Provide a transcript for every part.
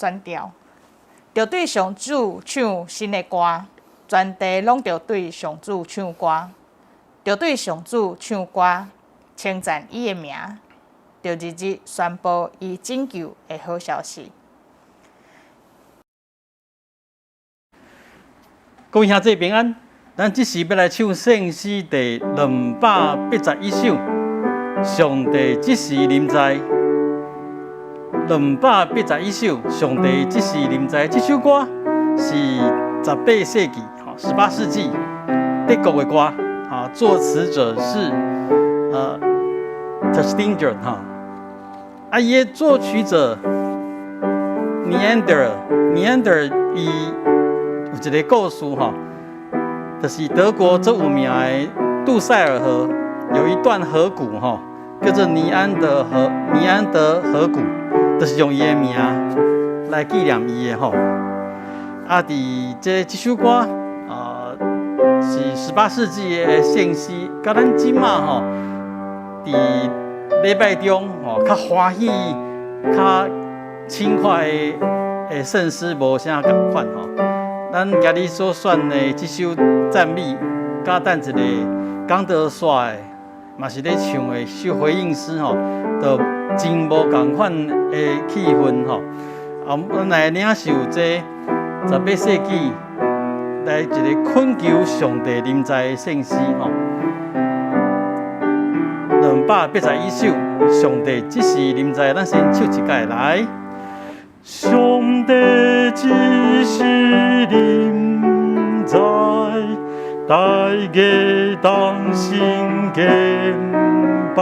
选调，着对上主唱新的歌，全地拢着对上主唱歌，着对上主唱歌，称赞伊的名，着日日宣布伊拯救的好消息。各位兄弟平安，咱即时要来唱圣诗第281首。上帝即时临在，281首。上帝即时临在，这首歌是18世纪，18世纪德国的歌，作词者是Terstinger 伊的作曲者 Neander 伊。有一个故事就是德国最有名的杜塞尔河有一段河谷叫做尼安德河谷，就是用伊的名来纪念伊的伫这首歌是18世纪的圣诗，甲咱即马伫礼拜中较欢喜、较轻快的圣诗无啥共款咱今日所选的这首赞美，甲等一个讲道煞的，嘛是咧唱的首回应诗就真无共款的气氛咱来领受这18世纪来一个恳求上帝临在的圣诗281首，上帝即时临在，咱先唱一届来。上帝即时临在，大家同心敬拜，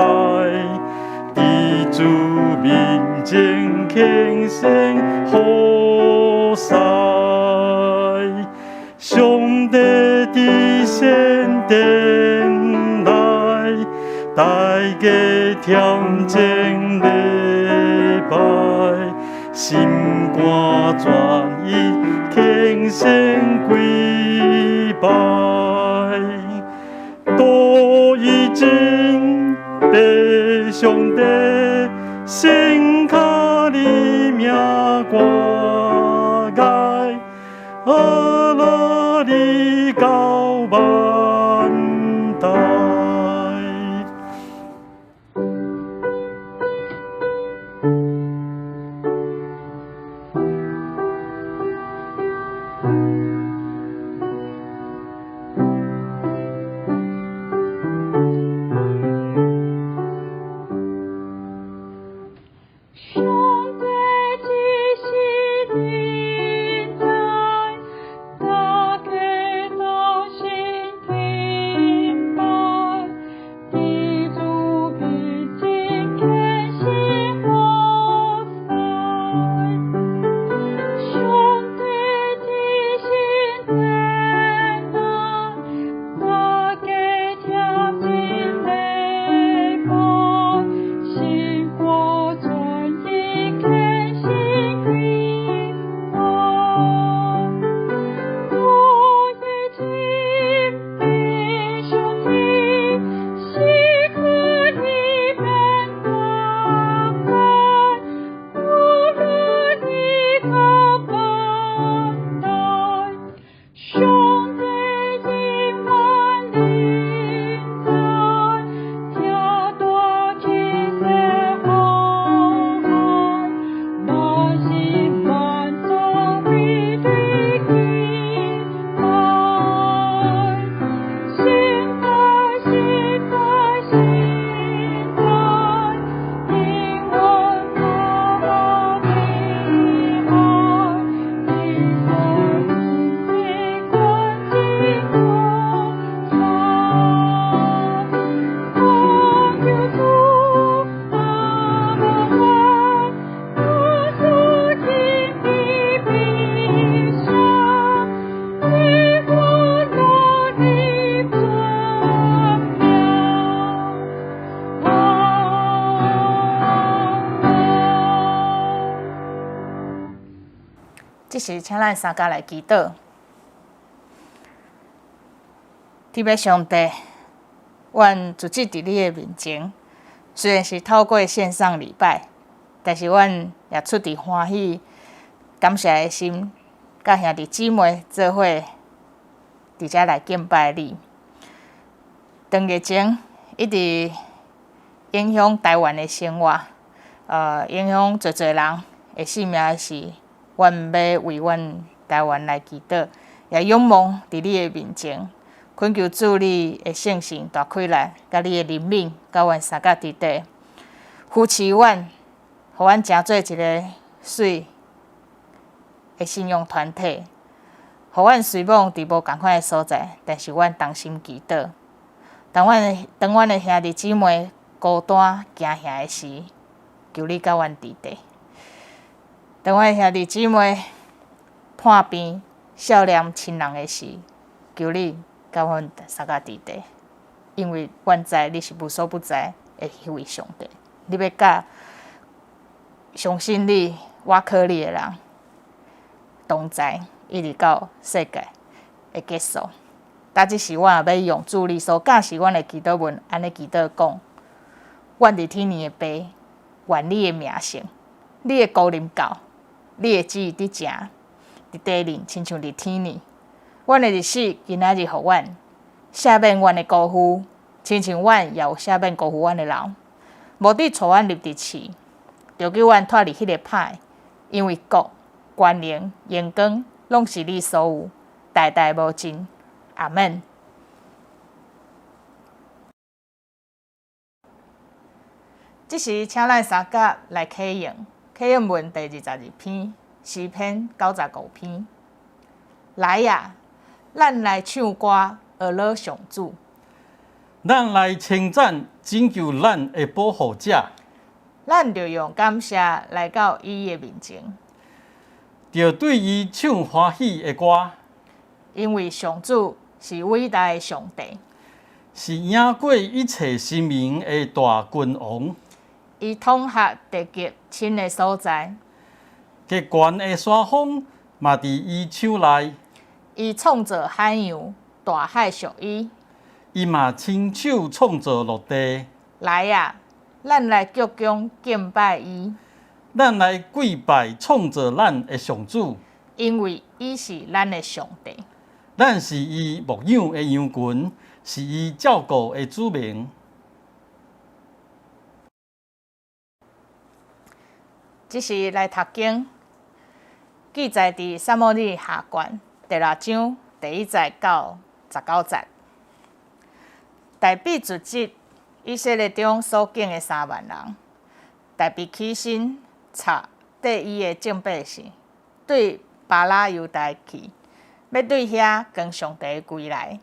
伫主面前虔诚呼塞。上帝伫圣殿内，大家跳正礼拜。心肝全意虔诚跪拜，多已经被上帝心卡里名挂盖，阿拉里高万代。即时请咱三家来祈祷。天父上帝，阮自己伫你的面前，虽然是透过线上礼拜，但是阮也出于欢喜，感谢的心，甲兄弟姊妹做伙伫遮来敬拜你。长疫情一直影响台湾的生活，影响侪人的性命的时，阮要为阮台湾来祈祷，也仰望伫你的面前，恳求主你的圣神大开来，甲你的怜悯，甲阮三角伫地，扶持阮，互阮成做一个水的信仰团体，互阮虽往伫无共款的所在，但是阮同心祈祷。当阮的兄弟姊妹孤单惊吓的时，求你甲阮伫地。当阮的兄弟姊妹破病、少年亲人的时，求你甲阮三角伫地。因为阮知你是无所不在的迄位上帝，你要甲相信你、我靠你的人同在，一直到世界的结束。今即时，我也要用主你所教示阮的祈祷文，安尼祈祷讲：阮伫天年的爸，愿你的名圣，你的国临到，你的旨意伫正，伫地里亲像伫天里。阮的日子今仔日，互阮赦免阮的辜负，亲像阮也有赦免辜负阮的人。无伫带阮入地市，就叫阮脱离迄个歹，因为国、权能、荣光，拢是你所有，代代无尽。阿门。即时，请咱三角来启用启用文第22篇诗篇95篇。来呀，咱来唱歌，学乐上主。咱来称赞拯救咱的保护者。咱就用感谢来到伊的面前，就对伊唱欢喜的歌。因为上主是伟大的上帝，是赢过一切生命的大君王。伊统辖地极深的所在，极悬的山峰嘛伫伊手内。伊创造海洋，大海属伊。伊嘛亲手创造陆地。来呀，咱来鞠躬敬拜伊，咱来跪拜创造咱的上主，因为伊是咱的上帝。咱是伊牧养的羊群，是伊照顾的子民。即是来读经，记载伫撒母耳下卷第6章第1节到19节。大卫述职以色列中所敬的3万人，大卫起身插缀伊的正百姓，对巴拉犹大去。要对遐跟上帝的柜来，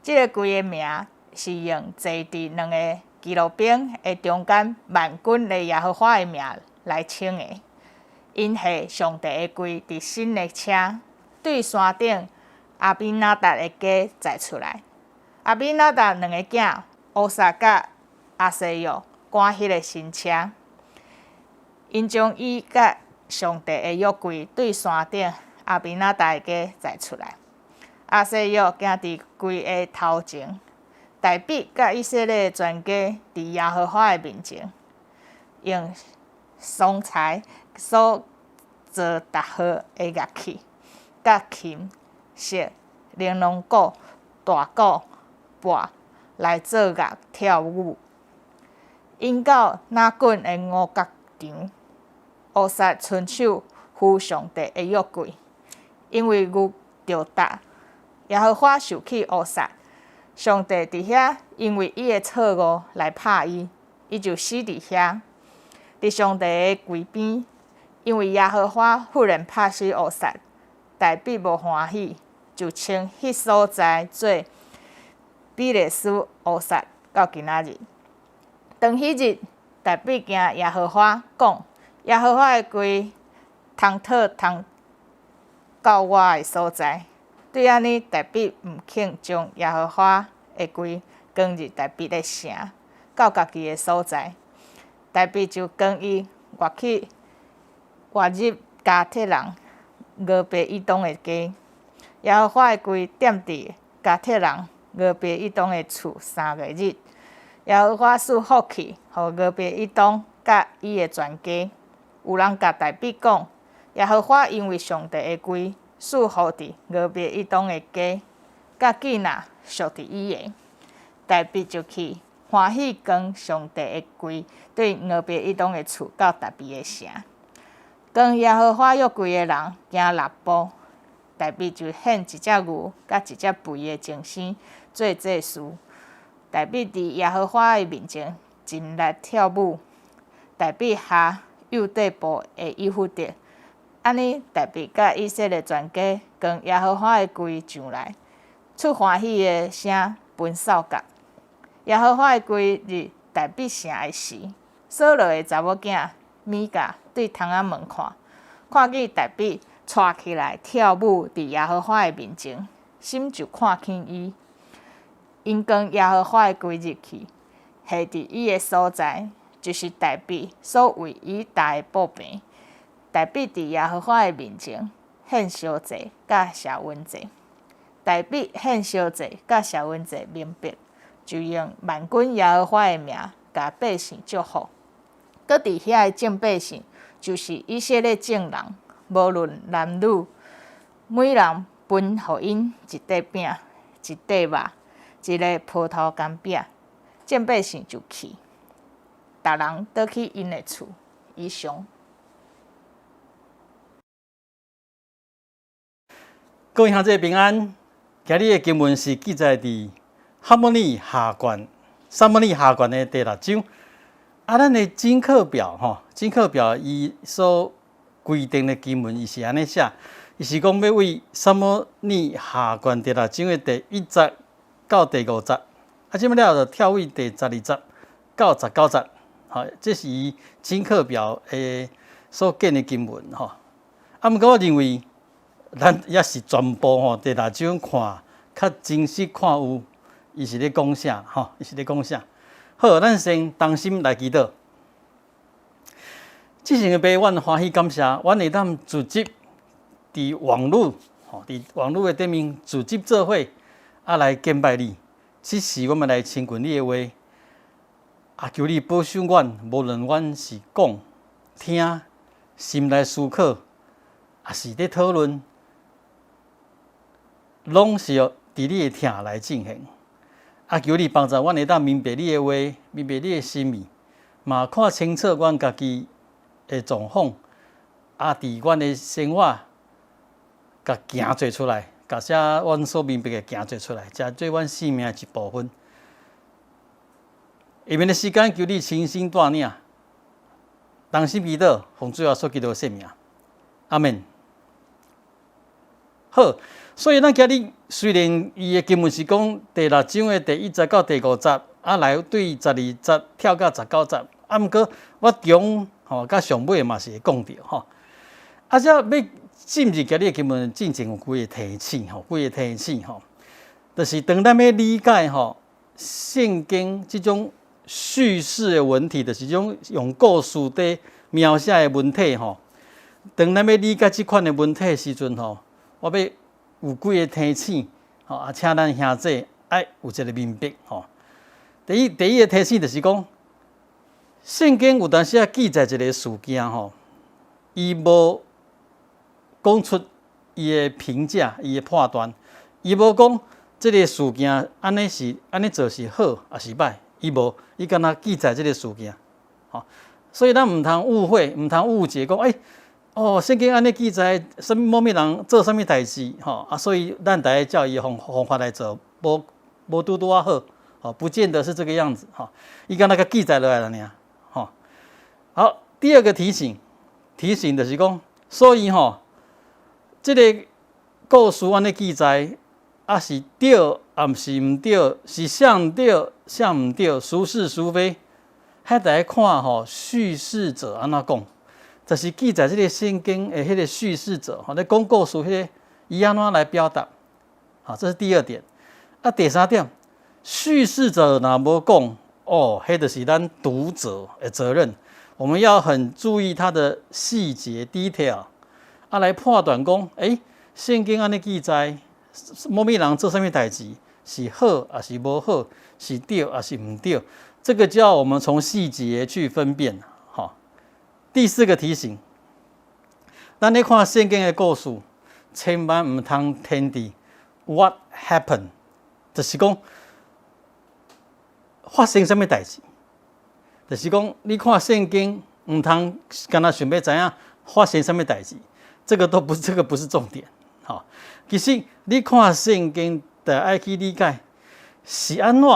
即个柜的名是用坐伫2个基路兵的中间万军的耶和华的名来称的。因系上帝的柜伫新的车，对山顶阿比纳达的家载出来。阿比纳达2个囝乌撒甲阿西约赶迄个新车，因将伊甲上帝的约柜对山顶阿比纳达的家载出来。阿西约行伫柜的头前，大卫甲以色列全家伫耶和华的面前，用松材所做达好的乐器，甲琴、瑟、玲珑鼓、大鼓、钹来做乐跳舞。因到那滚的五角场，乌撒伸手扶上帝的约柜，因为牛着踏。耶和华受气乌撒，上帝伫遐，因为伊的错误来拍伊，伊就死伫遐。伫上帝的柜边，因为耶和华忽然拍死乌撒，大卫无欢喜，就称迄所在做比列斯乌撒到今仔日。当迄日，大卫惊耶和华讲：耶和华的柜通到我的所在。对安尼，大卫毋肯将耶和华的柜扛入大卫的城，到家己的所在。大卫就将伊活入加特人俄别以东的家。耶和华的柜踮伫加特人俄别以东的厝3个日。耶和华赐福气，互俄别以东甲伊的全家。有人甲大卫讲：耶和华因为上帝的规，赐福伫俄别以东的家，甲囡仔属伫伊个。大卫就去欢喜跟上帝的规对俄别以东的厝到大卫的城，跟耶和华约规的人行6步。大卫就献一只牛甲一只肥的精牲做祭司。大卫伫耶和华的面前真力跳舞。大卫下右底部的以弗得，安尼大卫甲以色列全家跟耶和华的规上来，出欢喜的声分扫角。耶和华的规日，大卫城的时，扫罗的查某囝米甲对窗仔门看，看见大卫带起来跳舞伫耶和华的面前，心就看轻伊。因跟耶和华的规入去，下伫伊的所在，就是大卫所为伊搭的布棚。大卫伫耶和华的面前献烧祭甲谢恩祭。大卫献烧祭甲谢恩祭明白，就用万军耶和华的名，甲百姓祝福。搁伫遐的众百姓，就是以色列众人，无论男女，每人分互因一块饼、一块肉、一个葡萄干饼。众百姓就去，逐人倒去因的厝。以上。各位兄弟平安，今日的经文是记载伫哈摩利下卷撒母耳下卷的第6章。咱的经课表经课表伊所规定的经文，伊是安尼写，伊是讲要为撒母耳下卷第6章的第1节到第5节，即么了就跳位第12节到19节，这是伊经课表的所建的经文毋过我认为，咱也是全部第6章看较真实看有，伊是咧讲啥伊是咧讲啥。好，咱先同心来祈祷。即成的爸，阮欢喜感谢，阮会当组织伫网络的顶面组织做伙，来敬拜你。即时我们来亲近你的话，求你保守阮，无论阮是讲、听、心来思考，是咧讨论，拢是要伫你的听来进行。求你帮助阮会当明白你的话，明白你的心意，嘛看清楚阮家己的状况，伫阮的生活，甲行做出来，甲写阮所明白的行做出来，才做阮生命的一部分。下面的时间，求你亲身带领，同心祈祷，奉主耶稣基督的圣名，阿门。好。所以，咱今日虽然伊的经文是讲第6章的第1节到第5节，来对12节跳到19节，毋过我中甲上尾嘛是会讲到则要进入今日的经文，进前有几个提醒就是当咱要理解圣经这种叙事的文体，就是种用故事在描写的文体当咱要理解这款的文体的时阵我要有几个提醒，请咱兄弟爱有一个明白第一个提醒就是讲，圣经有当时记载一个事件伊无讲出伊的评价、伊的判断，伊无讲这个事件安尼做是好还是歹，伊无，伊敢若记载这个事件所以咱毋通误会，毋通误解讲圣经安尼记载，某人做啥物代志所以咱大家照伊方法来做，无拄啊好不见得是这个样子伊敢若个记载落来了尔好，第二个提醒就是讲，所以这个故事安尼记载，是对，毋是毋对，是像对，像毋对，孰是孰非，还得看叙事者安怎讲。就是记载这个圣经的迄个叙事者咧讲故事，迄个伊安怎来表达这是第二点。第三点，叙事者若无讲迄就是咱读者的责任，我们要很注意他的细节 detail，来判断讲，圣经安尼记载，某人做啥物代志是好还是无好，是对还是毋对，这个就要我们从细节去分辨。第四个提醒，咱咧看圣经的故事，千万唔通听伫 what happened， 就是讲发生什么代志。就是讲你看圣经，唔通干那想要知影发生什么代志，这个不是重点。好，其实你看圣经就爱去理解是安怎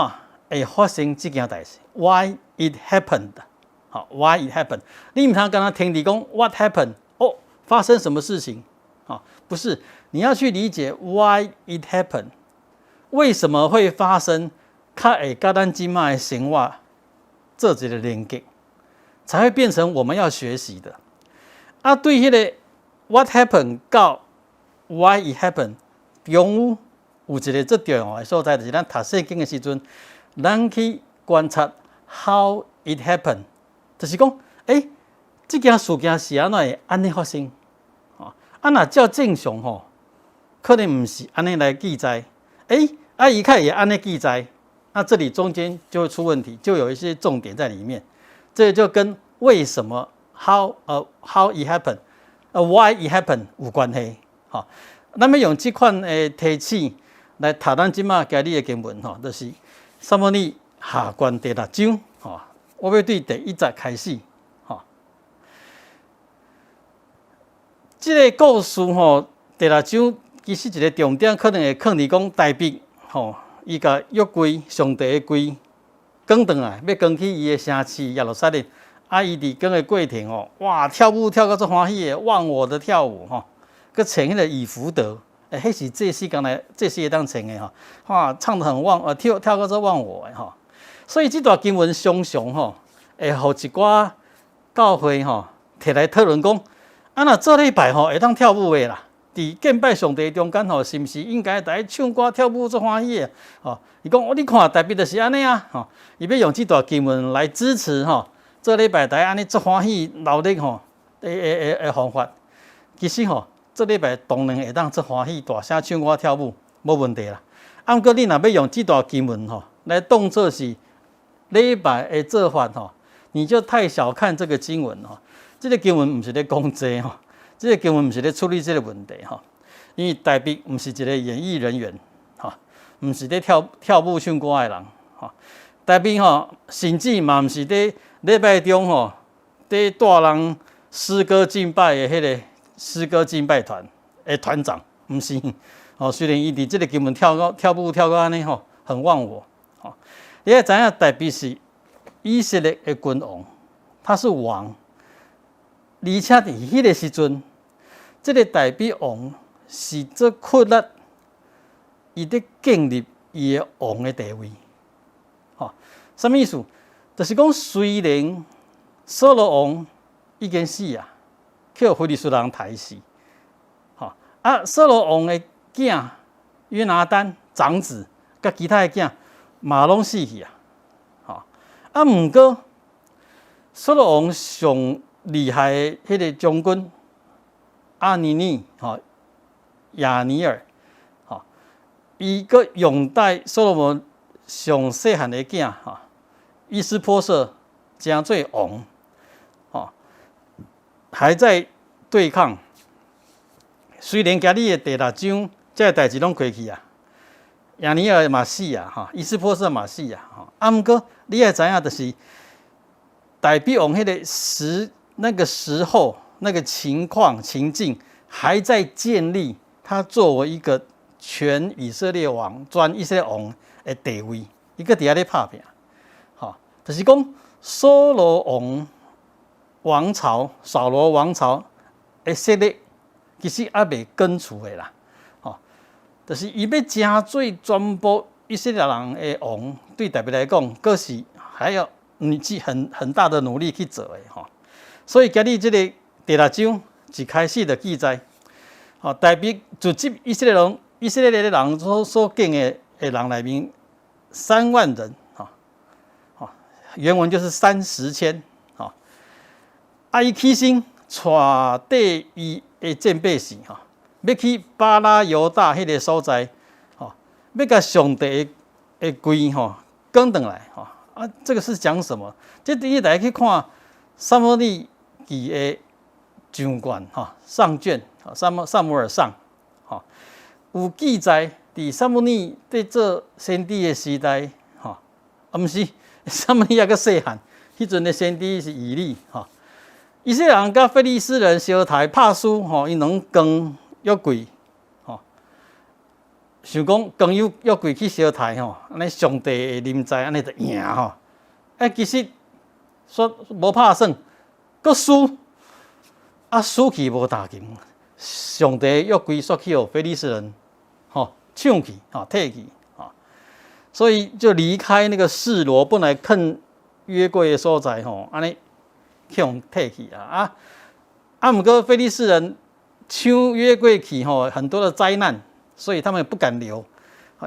会发生这件代志 ，Why it happened。好 ，Why it happened？ 你唔通干那听你讲 What happened？ 哦，发生什么事情？啊，不是，你要去理解 Why it happened， 为什么会发生？较会甲咱即卖的生活做一个连接，才会变成我们要学习的。啊，对迄个 What happened 到 Why it happened， 中有一个最重要的所在，就是咱读圣经的时阵，咱去观察 How it happened。就是讲，这件事件是安怎会安尼发生？若照正常吼，可能唔是安尼来记载。伊开也安尼记载，那这里中间就会出问题，就有一些重点在里面。这就跟为什么 how it happened，why it happened 有关系。咱要用这款的提示来读咱即马今日的经文吼，就是撒母耳下卷第6章吼。我要对第1节开始，这个故事第6章其实一个重点可能会放伫讲大卫伊甲约柜上帝的柜扛转来，要扛去伊的城市耶路撒冷。伊伫扛的过程哇，跳舞跳到足欢喜的，忘我的跳舞佮穿迄个以弗得，迄是这时刚才这时会当穿的唱得很忘，跳到足忘我的所以这段经文常常会互一寡教会摕来讨论讲，若做礼拜会当跳舞的啦，伫敬拜上帝中间是毋是应该大家唱歌跳舞做欢喜的？伊讲你看大卫就是安尼啊，伊要用这段经文来支持做礼拜大家安尼做欢喜劳力的方法。其实做礼拜当然会当做欢喜大声唱歌跳舞无问题啦。毋过你若要用这段经文来当作是礼拜的做法你就太小看这个经文这个经文不是咧讲这这个经文不是咧处理这个问题因为大卫不是一个演艺人员不是咧跳舞唱歌的人大卫甚至嘛不是咧礼拜中咧带人诗歌敬拜的迄个诗歌敬拜团的团长，不是虽然伊伫这个经文跳舞跳到安尼很忘我你要知影大卫是以色列的君王，他是王，而且伫迄个时阵，这个大卫王是做确立伊伫建立伊的王的地位。什么意思？就是讲，虽然扫罗王已经死啊，去非利士人杀死，扫罗王的囝约拿单长子，甲其他的囝嘛拢死去啊。毋过扫罗王上厉害的迄个将军阿尼尼亚尼尔伊佫拥戴所罗门上细汉的囝伊斯波瑟加做王还在对抗。虽然今日的第6章这个代志拢过去啊，亚尼尔嘛死啊，伊斯波瑟嘛死啊，毋过你也知影，就是大卫王那个时候那个情况情境还在建立，他作为一个全以色列王、全以色列王的地位，伊个伫遐咧拍拼，就是讲扫罗王朝的势力其实还未根除的啦，就是伊要真做全部以色列人的王，对大卫来讲，佫是还要很大的努力去做的所以今日这个第6章一开始就记载，大卫组织以色列的人所敬的人内面3万人，原文就是30千，伊起身带缀伊的战备士，要去巴拉犹大迄个所在，要甲上帝的柜扛转来，这个是讲什么？这第一大家去看撒母耳记的上卷上卷萨姆尔上有记载，伫撒母耳在做先知的时代毋是撒母耳还阁细汉，迄阵的先知是以利以色列人甲非利士人相杀拍输因两扛约柜想讲扛约柜去相杀安尼上帝的临在安尼就赢其实说无拍算，阁输输去无大金，上帝约柜煞去互非利士人抢去摕去所以就离开那个示罗，本来坑约柜的所在安尼去互摕去毋过非利士人抢约柜去很多的灾难，所以他们不敢留，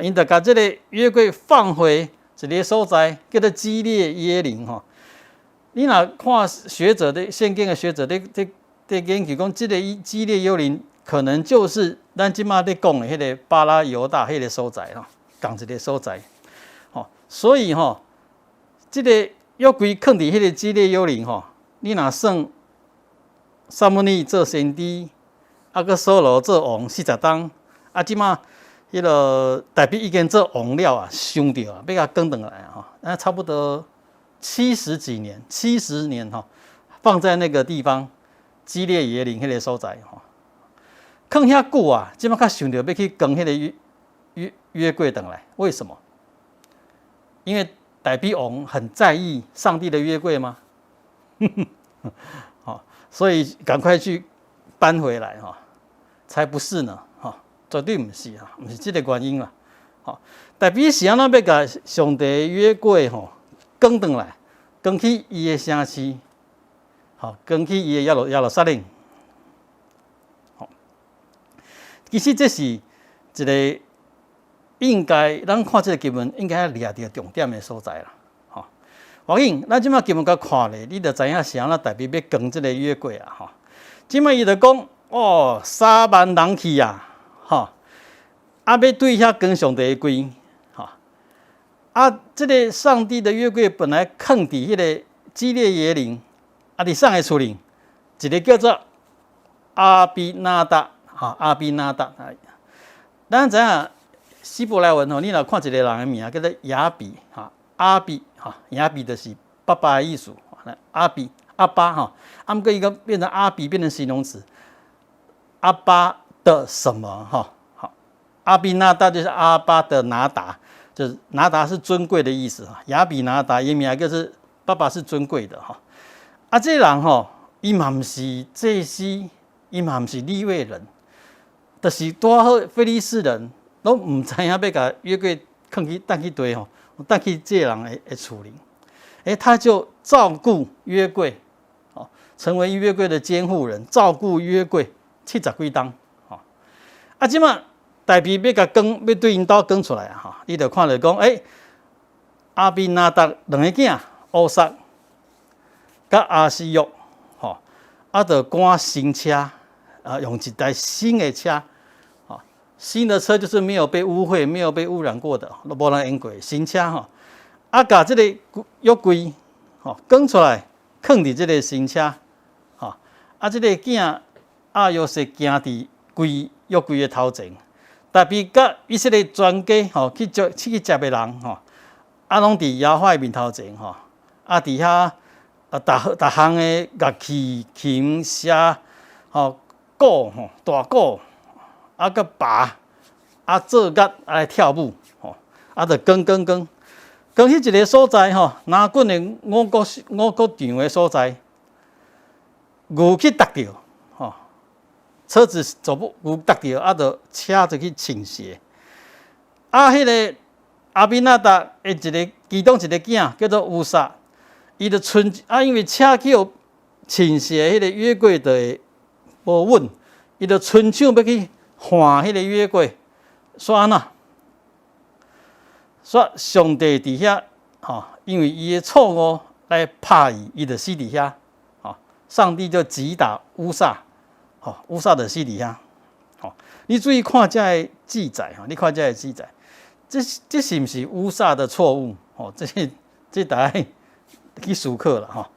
因得把这个约柜放回一个所在，叫做基列耶琳你若看学者的现今的学者在研究讲，这个基列耶琳可能就是咱即马在讲的迄个巴拉犹大迄个所在同一个所在所以这个约柜放伫迄个基列耶琳你若算撒母耳做先知，搁扫罗做王40冬，即马迄个大卫已经做王了伤着要甲赶转来那差不多70几年，70年放在那个地方基列耶琳迄个所在放遐久即马较想着要去扛迄个约柜转来，为什么？因为大卫王很在意上帝的约柜吗？所以赶快去搬回来才不是呢绝对不是不是这个原因啦大卫是安怎要甲上帝约柜扛转来，扛去伊的城市扛去伊的耶路撒冷其实这是一个应该咱看这个经文应该抓到重点的所在啦要紧，咱即马经文甲看咧，你就知影是安怎大卫要扛这个约柜即马伊就讲3万人去要对遐扛上帝的柜这个上帝的约柜本来放伫迄个基列耶琳伫上个厝里，一个叫做阿比纳达咱知影希伯来文你若看一个人的名叫做亚比阿比亚比就是爸爸的意思阿比阿巴毋过伊个变成阿比变成形容词，阿巴的什么阿比纳达就是阿巴的拿达，就是拿达是尊贵的意思亚比拿达伊名就是爸爸是尊贵的这个人伊嘛毋是祭司，伊嘛毋是利未人，就是拄好非利士人拢毋知影要甲约柜放去带去堆带去这个人的厝里他就照顾约柜成为约柜的监护人，照顾约柜70几冬即马大卫要甲扛，要对因兜扛出来你就看到讲阿比拿达两个囝乌撒甲阿西约就赶新车用一台新的车新的车就是没有被污秽、没有被污染过的，都无人用过新车把这个约柜扛出来，放伫这个新车这个囝约瑟行伫约柜的头前，大卫甲以色列全家去接的人拢伫耶和华面头前伫遐逐项的乐器、琴、箫鼓大鼓甲拔做乐来跳舞就扛迄一个所在拿棍的五谷场的所在，牛去踏着车子走不牛踏着就车就去倾斜迄个阿比纳达的其中一个囝叫做乌撒，伊就因为车去倾斜，迄个约柜就会无稳，伊就伸手要去换迄个约柜，说安怎？说上帝伫遐因为伊的错误来拍伊就死伫遐上帝就击打乌撒乌撒就死伫遐你注意看这个记载你看这个记载，这是不是乌撒的错误这大家去思考了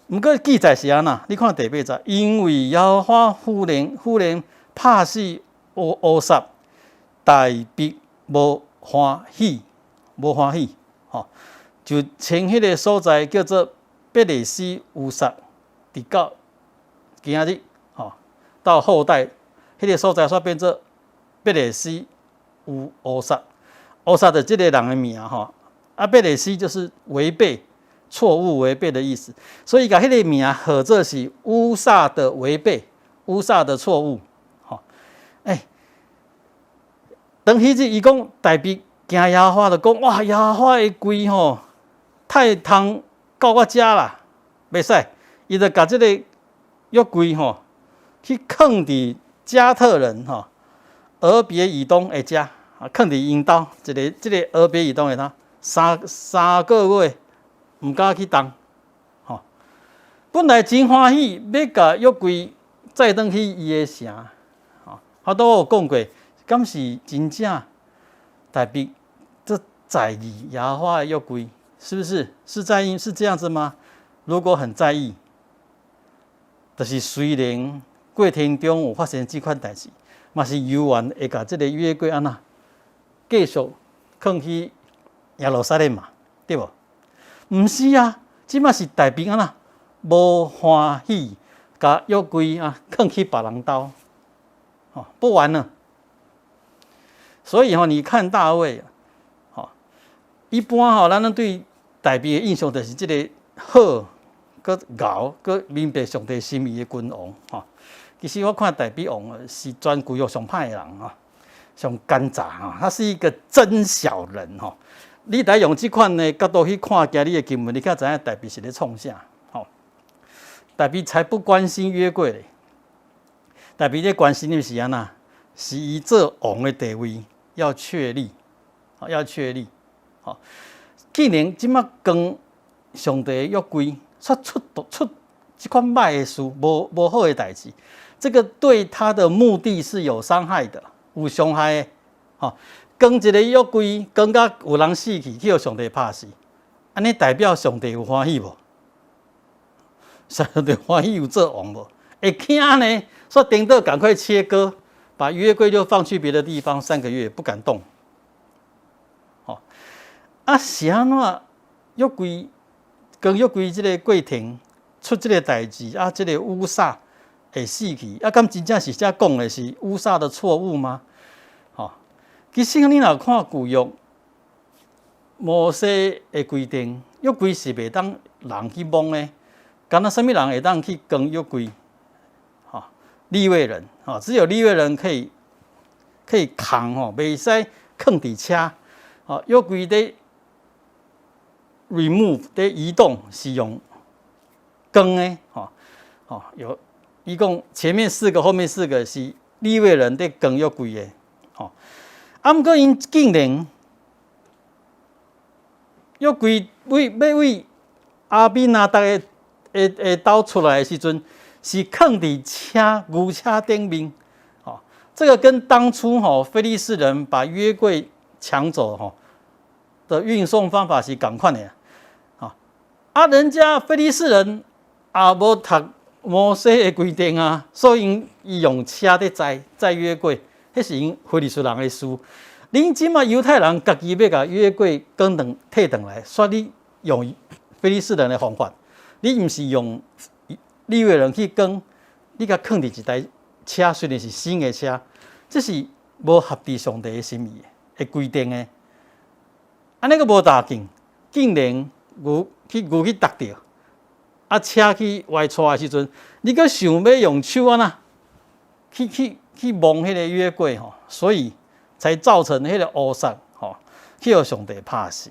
毋过记载是安那？你看第8节，因为耶和华忽然拍死乌撒，大必无欢喜，吼，就从迄个所在叫做贝勒斯乌撒，直到今仔日，吼，到后代，迄个所在煞变做贝勒斯乌撒。乌撒的这个人的名吼，贝勒斯就是违背、错误、违背的意思，所以把迄个名合做是乌撒的违背、乌撒的错误，吼，当迄日伊讲大必惊耶和华，就讲哇，耶和华的规吼，太通到我遮啦，袂使，伊就把这个约柜吼去放伫加特人吼俄别以东的遮，放伫因兜这个俄别以东的他三个月毋敢去动，吼，本来真欢喜要甲约柜再转去伊的城，吼，我都有讲过。敢是真正大必这在意耶和华的约柜，是不是？是在意是这样子吗？如果很在意，就是虽然过程中有发生这款代志，嘛是犹原会甲这个约柜安那继续放去耶路撒冷嘛，对无？毋是啊，即马是大必安那无欢喜，甲约柜放去别人兜，不玩了。所以你看大卫，一般咱对大卫的印象就是这个好、佮敖、佮明白上帝心意的君王，其实我看大卫王是全规约上歹的人，上奸诈，他是一个真小人，你来用这款的角度去看今日的经文，你才知影大卫是咧创啥，大卫才不关心约柜咧，大卫咧关心的是安那？是伊做王的地位。要确立，既然即马跟上帝的约柜，出这款歹的事，无好的代志，这个对他的目的是有伤害的，有伤害的。跟一个约柜，跟到有人死去，去互上帝拍死，安尼代表上帝有欢喜无？上帝欢喜有做王无？会惊呢？说顶多赶快切割。把约柜就放去别的地方3个月，不敢动。是安怎约柜跟约柜这个过程出这个代志这个乌撒会死去敢真正是遮讲的是乌撒的错误吗？其实你若看旧约，摩西的规定，约柜是袂当人去摸的，敢若什么人会当去跟约柜？利未人，只有利未人可以扛，袂使放伫车，约柜的 remove 的移动是用更的，有一共前面4个，后面4个是利未人在更约柜的，毋过因竟然约柜要为阿宾拿达的刀出来的时阵。是放伫牛车顶面，这个跟当初非利士人把约柜抢走的运送方法是同款的人家非利士人无读摩西的规定所以伊用车在载约柜，迄是因非利士人的事。恁即马犹太人家己要甲约柜转退转来，说你用非利士人的方法，你毋是用。利未人去跟，你甲放伫一台车，虽然是新的车，这是无合乎上帝的心意的规定的。安尼个无大劲，竟然牛去踏着，车去外出的时阵，你阁想要用手去摸迄个约柜所以才造成迄个乌撒去互上帝拍死。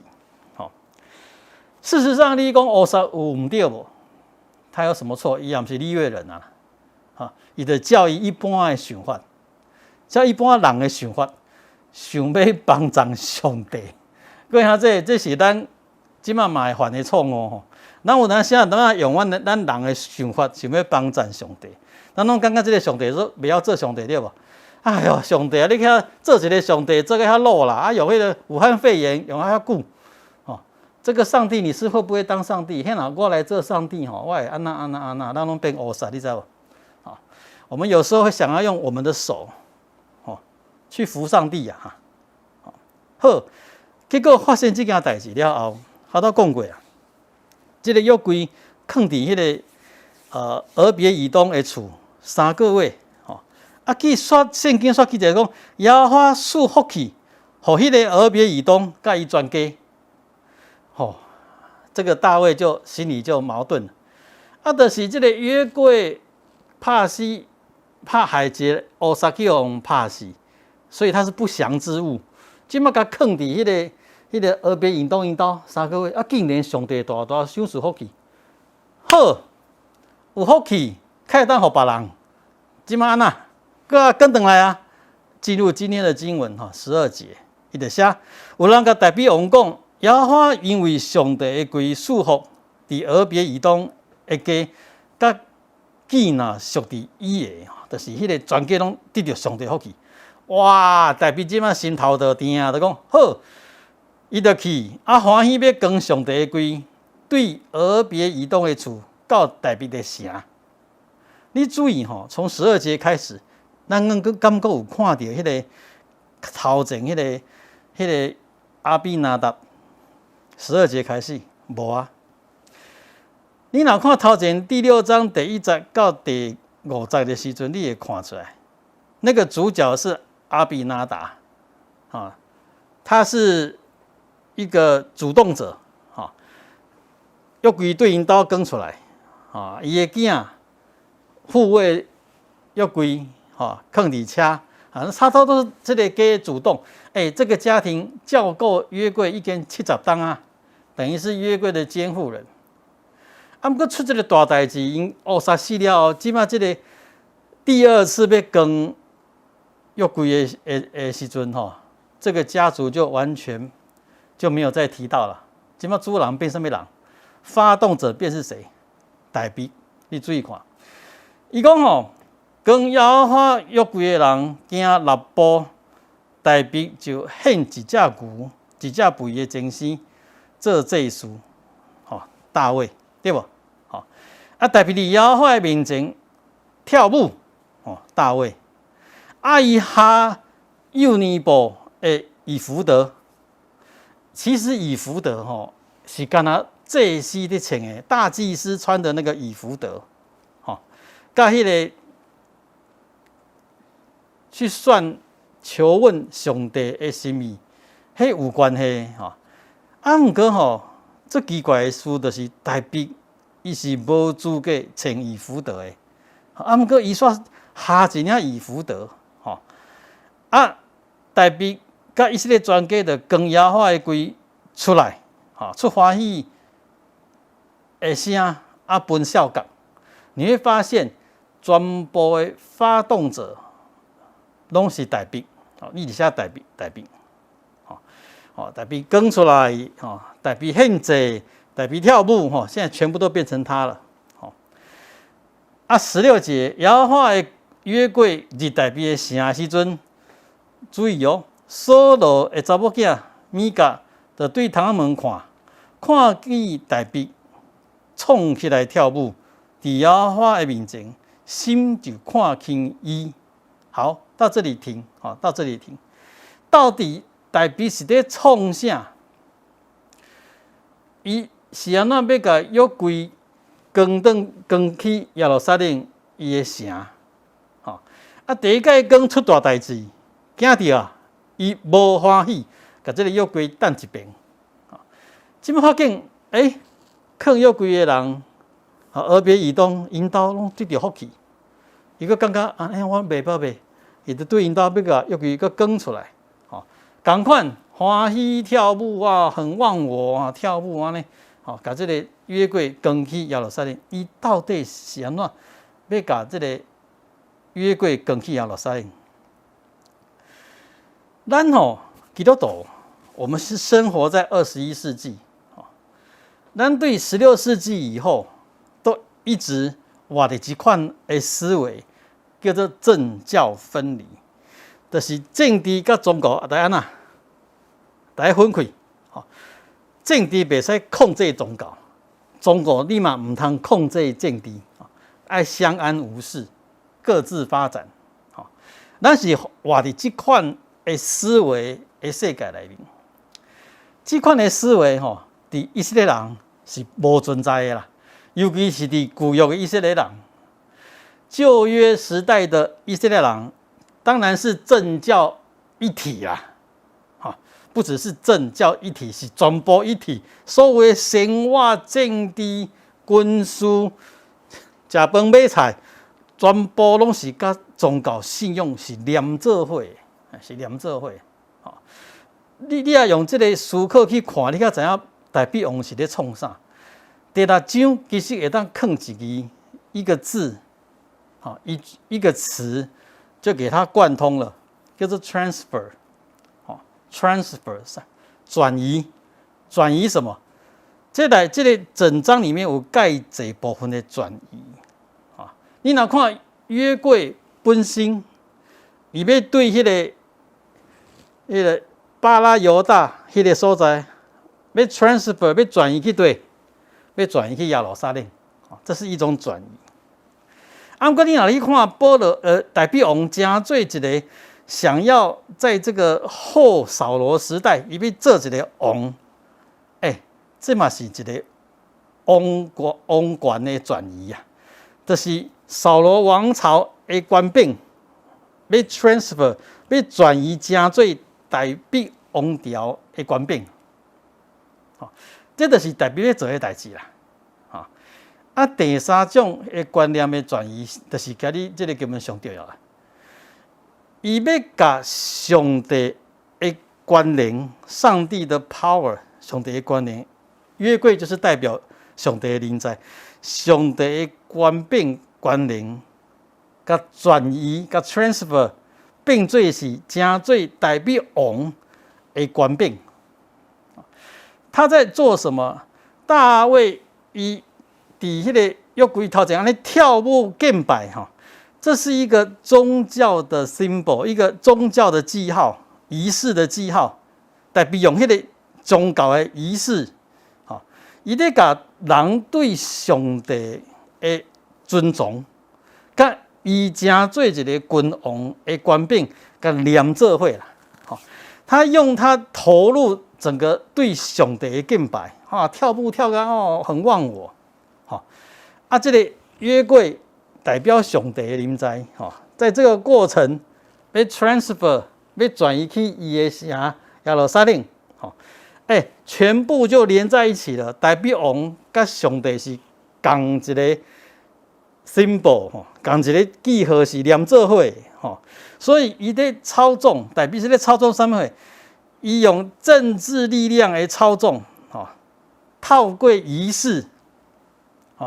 事实上，你讲乌撒有毋对无？他有什么错？伊也毋是利未人伊就照伊一般的想法，照一般人的想法，想要帮助上帝。各位这是咱即马嘛会犯的错误咱有当时用咱人的想法，想要帮助上帝。咱拢感觉这个上帝说不要做上帝对无？哎哟，上帝你遐做一个上帝，做个遐老啦，用迄个武汉肺炎用遐久这个上帝你是会不会当上帝？嘿，我来做上帝吼，我安那，咱拢变乌撒，你知道不？啊，我们有时候会想要用我们的手，哦，去服上帝呀，哈，好，结果发生这件代志了后，我都讲过啊，这个约柜放伫迄个俄别以东的厝3个月，吼，啊，圣经说记者讲，耶和华赐福气，互迄个俄别以东甲伊全家。哦，这个大卫就心里就矛盾了，啊，就是这个约柜怕害一乌撒去互拍死，所以他是不祥之物。即马甲放伫迄个俄别以东因兜3个月，啊，竟然上帝大赏赐福气，好，有福气，开会当互别人。即马安那，搁跟转来啊，进入今天的经文哈，12节，伊就写，有人甲大比王讲。耶和华因为上帝的规束福伫俄别以东的家，甲记若属伫伊的，就是迄个全家拢得到上帝福气。哇！大比即马心头就定啊，就讲好，伊就去啊欢喜要跟上帝的规对俄别以东的厝到大比的城。你注意吼，从12节开始，咱感觉有看到迄个头前迄个阿比拿达。12节开始，无啊。你若看头前第6章第1节到第5节的时阵，你会看出来，那个主角是阿比拿达，啊，他是一个主动者，啊，约柜对因兜讲出来，啊，伊的囝护卫约柜，哈，放伫车，啊，差不多都是这个家主动。这个家庭叫够约柜已经70当啊，等于是约柜的监护人。啊，不过出这个大代志，因乌撒死了后，即马这个第2次要跟约柜的时阵吼，这个家族就完全就没有再提到了。即马主人变什么人？发动者便是谁？大比，你注意看，伊讲吼，跟耶和华约柜的人行6步。大比就献一只牛、一只肥的精牲做祭祀，大卫对不？啊，大比伫耶和华面前跳舞，大卫。啊，伊下幼尼布的以弗得，其实以弗得是干那祭司伫穿的，大祭司穿的那个以弗得，甲迄个去算。求问上帝的心意，迄有关系啊，毋过最奇怪的事就是大比伊是无资格穿以弗得的，毋过伊煞下一领以弗得，大比甲以色列全家就跟耶和华的规出来，出欢喜的声，分孝感。你会发现，全部的发动者拢是大比。你底下大比，大比跟出来，大比献祭，大比跳舞，现在全部都变成他了。16节，耶和华的约柜入大比的城的时阵，注意扫罗的查某囝米甲就对窗门看见大比冲起来跳舞，伫耶和华的面前，心就看轻伊。好。到这里停，到这里停。到底大比是在创啥？伊是安怎要甲约柜扛去耶路撒冷伊的城？第一届刚出大代志，惊着啊，伊无欢喜，甲这个约柜等一边。即摆发现，藏约柜的人，俄别以东因兜拢得到福气，伊个感觉我袂报袂。伊就对因兜要甲约柜个讲出来，同款欢喜跳舞啊，很忘我啊，跳舞安尼，甲这个约柜扛去耶路撒冷，伊到底是安怎要甲这个约柜扛去耶路撒冷？咱基督徒，我们是生活在21世纪，咱对16世纪以后都一直活伫一款的思维。叫做政教分离，就是政治甲宗教大家分开，政治袂使控制宗教，宗教你嘛唔通控制政治，爱相安无事，各自发展。咱是活伫即款的思维的世界内面，即款的思维伫以色列人是无存在的啦，尤其是伫旧约的以色列人。旧约时代的以色列人，当然是政教一体啦，不只是政教一体，是全部一体。所有的生活、政治、军事、食饭买菜，全部拢是甲宗教信仰是连做伙，是连做伙。你也用这个思考去看，你才知影大比王是咧创啥。第六章其实会当放一个字，一个词，就给它贯通了，叫做 transfer。transfer 转移，转移什么？这个整章里面有介济部分的转移啊。你若看约柜本身，伊要对迄个巴拉犹大迄个所在，要 transfer 要转移去对，要转移去耶路撒冷，这是一种转移。不过你若去看大比王真做一个。想要在这个后扫罗时代，伊要做一个王，这嘛是一个王权的转移啊，就是扫罗王朝的官兵要 transfer， 要转移成做大比王朝的官兵，这就是大比要做的代志啦。第三种的观念的转移，就是今日这个根本上重要啦。伊要甲上帝的关联，上帝的 power， 上帝的关联，约柜就是代表上帝的临在，上帝的官兵关联，甲转移，甲 transfer， 并做是成做代表王的官兵。他在做什么？大卫伊伫迄个约柜头前安尼跳舞敬拜这是一个宗教的 symbol， 一个宗教的记号，仪式的记号，代表用迄个宗教的仪式，伊咧甲人对上帝的尊重，甲伊成做一个君王的官兵，甲连做伙啦。他用他投入整个对上帝的敬拜，跳舞跳到很忘我，这个约柜。代表上帝的临在，在这个过程要 transfer， 要转移去伊的城耶路撒冷，全部就连在一起了。代表王甲上帝是同一个 symbol， 同一个记号是连做伙，所以伊在操纵，代表是咧操纵什么？伊用政治力量来操纵，透过仪式，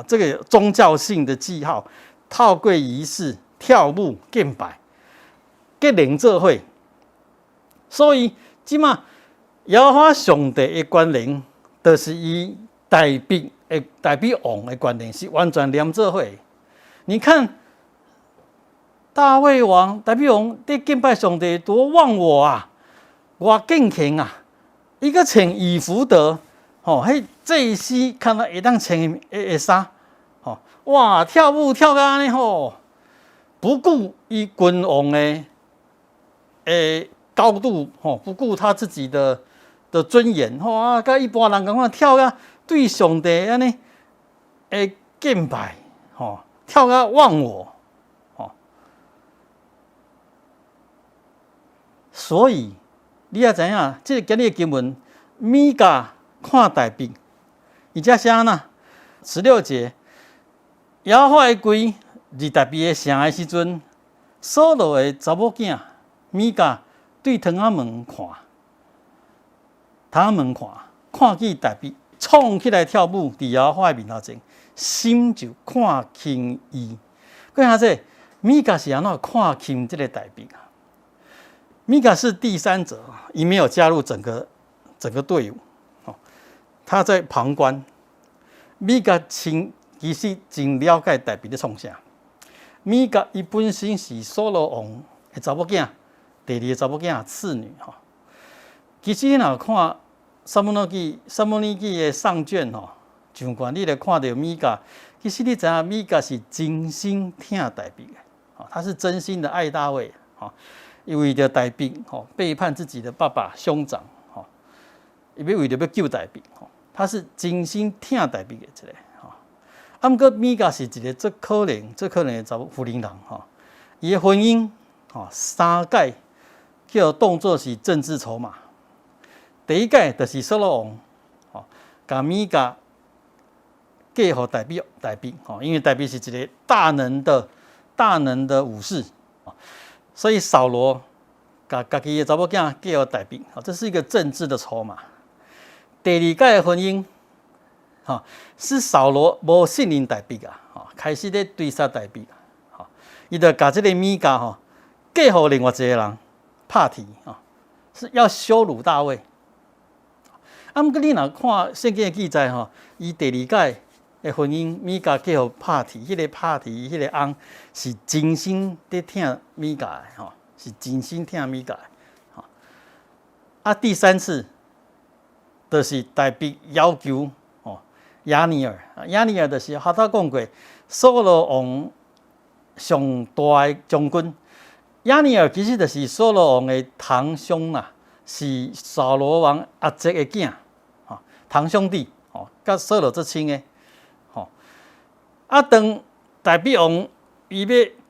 这个宗教性的记号。透过仪式、跳舞、敬拜，结连做伙，所以即马耶和华上帝的关联，就是伊代表王的关联，是完全连做伙。你看大卫王、大表王在敬拜上帝多忘我啊，多敬虔啊！伊个穿以弗得，迄祭司看到会当穿的衫。哇！跳舞跳到安尼不顾伊君王的高度不顾他自己的尊严甲一般人共款跳到对上帝安尼敬拜跳到忘我所以你也知影，这个今日的经文，米迦看大饼，伊遮写哪16节。耶和华的柜入大比的城的时阵，扫罗的查某囝米迦对窗仔门看见大比冲起来跳舞，伫耶和华的面头前，心就看轻伊。佮啥子？米迦是安怎看轻这个大比啊？米迦是第三者，伊没有加入整个队伍，他在旁观。米迦其实真了解大比咧创啥。米迦伊本身是扫罗王的查某囝，第二个查某囝次女其实你若看萨姆尼记的上卷吼，上悬你来看到米迦，其实你知影米迦是真心疼大卫的，哦，他是真心的爱大卫，哦，因为着大卫吼背叛自己的爸爸兄长，吼，伊要为着要救大卫，吼，他是真心疼大卫的一个，吼。啊，毋过米迦是一个最可怜的查某妇人人，吼，伊的婚姻，吼3届叫当作是政治筹码。第一届就是扫罗王，吼，甲米迦嫁互大卫，吼，因为大卫是一个大能的武士，所以扫罗甲家己的查某囝嫁互大卫，这是一个政治的筹码。第二届的婚姻，吼，是扫罗无信任大卫啊，吼，开始咧追杀大卫，吼，伊就甲这个米迦吼嫁互另外一个人帕提，吼，是要羞辱大卫。啊，毋过你若看圣经的记载吼，伊第二届的婚姻，米迦嫁互帕提，迄个帕提，迄个翁是真心伫疼米迦的吼，是真心疼米迦的吼。啊，第3次就是大卫要求哦亚尼尔就是哈头讲过，扫罗王上大的将军。亚尼尔其实就是扫罗王的堂兄啦，是扫罗王阿叔的囝。堂兄弟，哦，甲扫罗最亲的，吼。啊，当大卫王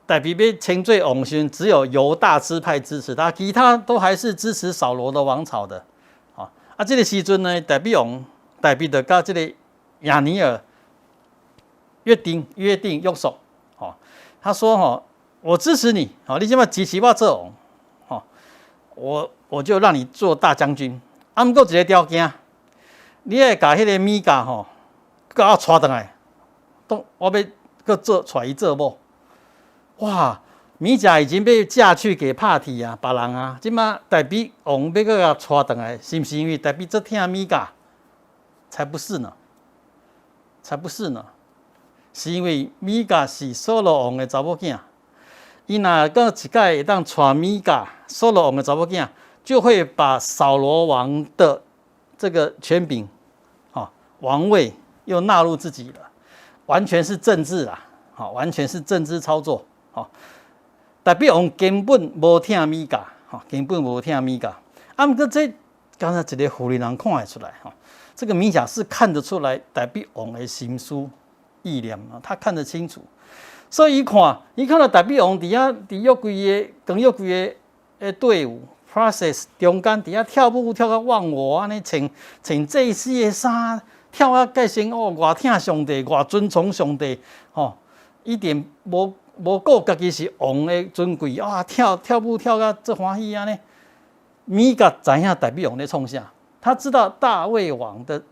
大卫要称做王时，只有犹大支派支持他，其他都还是支持扫罗的王朝的，啊，这个时阵呢，大卫就甲这个亚尼尔约定约束，哦，他说，吼，我支持你，好，你现在支持我做王，吼，我就让你做大将军，啊，毋过一个条件。你会甲迄个米迦吼，甲我带倒来，我要搁带伊做某。哇，米迦已经被嫁去给帕提啊，别人啊，即马大卫王要搁甲带倒来，是毋是因为大卫最疼米迦？才不是呢，是因为米迦是扫罗王的查某囝，伊若搁一届会当带米迦，扫罗王的查某囝，就会把扫罗王的这个权柄。王位又纳入自己了，完全是政治啦，好，完全是政治操作，好，大卫王根本无疼米迦，根本无疼米迦。啊，毋过这刚才一个妇人人看得出来，这个米迦是看得出来大卫王的心思意念啊，他看得清楚，所以伊看到大卫王伫约规个队伍。process 中间伫遐跳舞跳到忘我安尼穿祭司的衫，跳啊介先哦，偌疼上帝，偌尊崇上帝，吼，一点无顾家己是王的尊贵啊，跳舞跳到这欢喜安尼。米迦知影大卫王咧创啥，他知道大卫王的